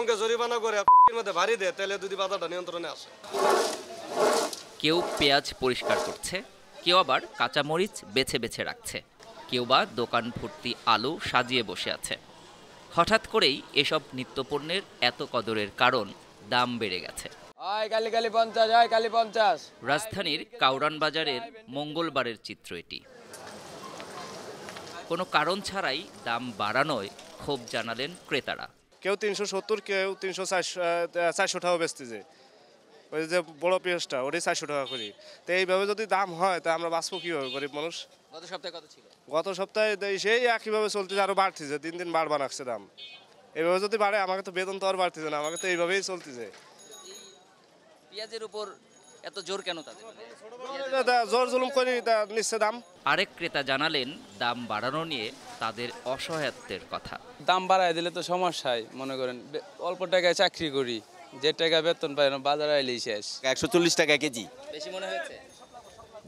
অঙ্কে জরিমানা করে মধ্যে ভারী দেয়, তাহলে যদি বাজারটা নিয়ন্ত্রণে আসে। কেউ পেঁয়াজ পরিষ্কার করছে, কেউ আবার কাঁচামরিচ বেছে বেছে রাখছে, কেউ বা দোকান ভর্তি আলু সাজিয়ে বসে আছে। হঠাৎ করেই এসব নিত্যপণ্যের এত কদরের কারণ দাম বেড়ে গেছে। রাজধানীর কাউরান বাজারের মঙ্গলবারের চিত্র এটি। কোনো কারণ ছাড়াই দাম বাড়ানোয় ক্ষোভ জানালেন ক্রেতারা। কেউ 370, কেউ 400 টাকা বেচতেছে। ওই যে বড় পেঁয়াজটা ওটাই 400 টাকা করি। তো এইভাবে যদি দাম হয় তা আমরা বাঁচবো কীভাবে গরিব মানুষ? গত সপ্তাহে কত ছিল? গত সপ্তাহে সেই একইভাবে চলতেছে, আরও বাড়তেছে, দিন দিন বাড়বা লাগছে দাম। এইভাবে যদি বাড়ে আমাকে তো বেতন তো আর বাড়তেছে না, আমাকে তো এইভাবেই চলতেছে। পেঁয়াজের উপর এত জোর কেন তাদের? জোর জুলুম করে নিচ্ছে দাম। আরেক ক্রেতা জানালেন দাম বাড়ানো নিয়ে তাদের অসহায়ত্বের কথা। দাম বাড়ায় দিলে তো সমস্যায়, মনে করেন অল্প টাকায় চাকরি করি, যে টাকা বেতন পাই না বাজারে আইলেই শেষ। 140 টাকা কেজি বেশি মনে হয়েছে?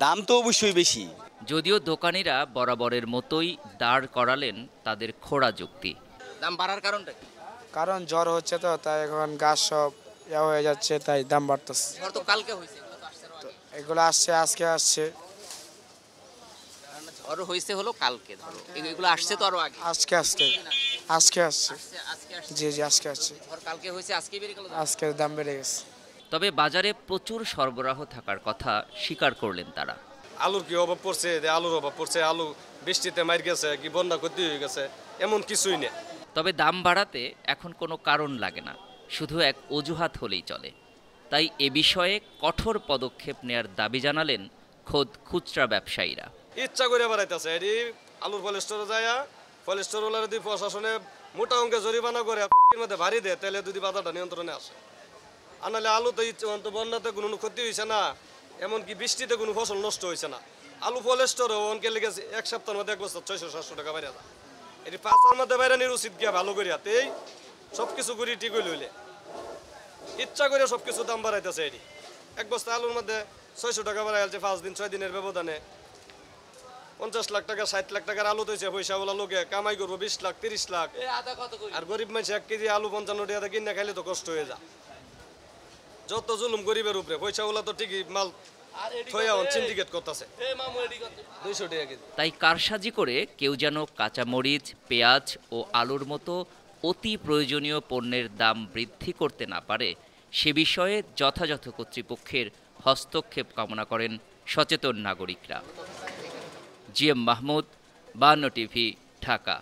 দাম তো অবশ্যই বেশি। যদিও দোকানিরা বরাবরের মতোই দাঁড় করালেন তাদের খোড়া যুক্তি। দাম বাড়ার কারণটা কি? কারণ জ্বর হচ্ছে তো, তাই এখন গাছ সব হয়ে যাচ্ছে, তাই দাম বাড়তেছে। জ্বর তো কালকে হয়েছে, এগুলো আসছে, আজকে আসছে। জ্বর হয়েছে হলো কালকে, ধরো এগুলো আসছে তো আরো আগে। আজকে আসছে। জি জি, আজকে আসছে। জ্বর কালকে হয়েছে, আজকে বেড়ে গেল, আজকে দাম বেড়ে গেছে। তবে বাজারে প্রচুর সরবরাহ থাকার কথা স্বীকার করলেন তারা। আলুর কি অভাব পড়ছে? আলুর অভাব পড়ছে, আলু বৃষ্টিতে মার গেছে, কি বন্যা ক্ষতি হয়ে গেছে, এমন কিছুই নেই। তবে দাম বাড়াতে এখন কোনো কারণ লাগে না, শুধু এক অজুহাত হলেই চলে। তাই এ বিষয়ে কঠোর পদক্ষেপ নেয়ার দাবি জানালেন খোদ খুচরা ব্যবসায়ীরা। ইচ্ছা করে বাড়াইতেছে, এটি আলুর ফল স্টোরে যায়, ফল স্টোরওয়ালা যদি প্রশাসনে মোটা অঙ্কে জরিমানা করে মধ্যে ভারী দেয়, তাহলে যদি বাজারটা নিয়ন্ত্রণে আসে। আর নাহলে আলু তো ইচ্ছে বন্যাতে কোনো ক্ষতি হয়েছে না, এমনকি বৃষ্টিতে কোনো ফসল নষ্ট হয়েছে না। আলু ফল স্টোরে অঙ্কে লেগেছে 1 সপ্তাহের মধ্যে 1 বছর 600-700 টাকা বাইরে যায়। এটি 5-এর মধ্যে বাইরে নির উচিত গিয়া ভালো করিয়া, তেই সব কিছু করি ঠিক হইলে ইচ্ছা করে সব কিছু দাম বাড়াইতেছে। এটি 1 বস্তা আলুর মধ্যে 600 টাকা বাড়াই আছে 5 দিন 6 দিনের ব্যবধানে। 50 লাখ টাকা 60 লাখ টাকার আলু তৈছে, পয়সাওয়ালা লোকে কামাই করবো 20 লাখ 30 লাখ। আর গরিব মানুষ 1 কেজি আলু 55 টাকা কিনে খাইলে তো কষ্ট হয়ে যায়। যত জুলুম গরিবের উপরে, পয়সাওয়ালা তো ঠিকই মাল সিন্ডিকেট করতেছে 200 টাকা কেজি। তাই কারসাজি করে কেউ যেন কাঁচামরিচ, পেঁয়াজ ও আলুর মতো অতি প্রয়োজনীয় পণ্যের দাম বৃদ্ধি করতে না পারে, সে বিষয়ে যথাযথ কর্তৃপক্ষের হস্তক্ষেপ কামনা করেন সচেতন নাগরিকরা। GM Mahmud, 52 TV, Dhaka.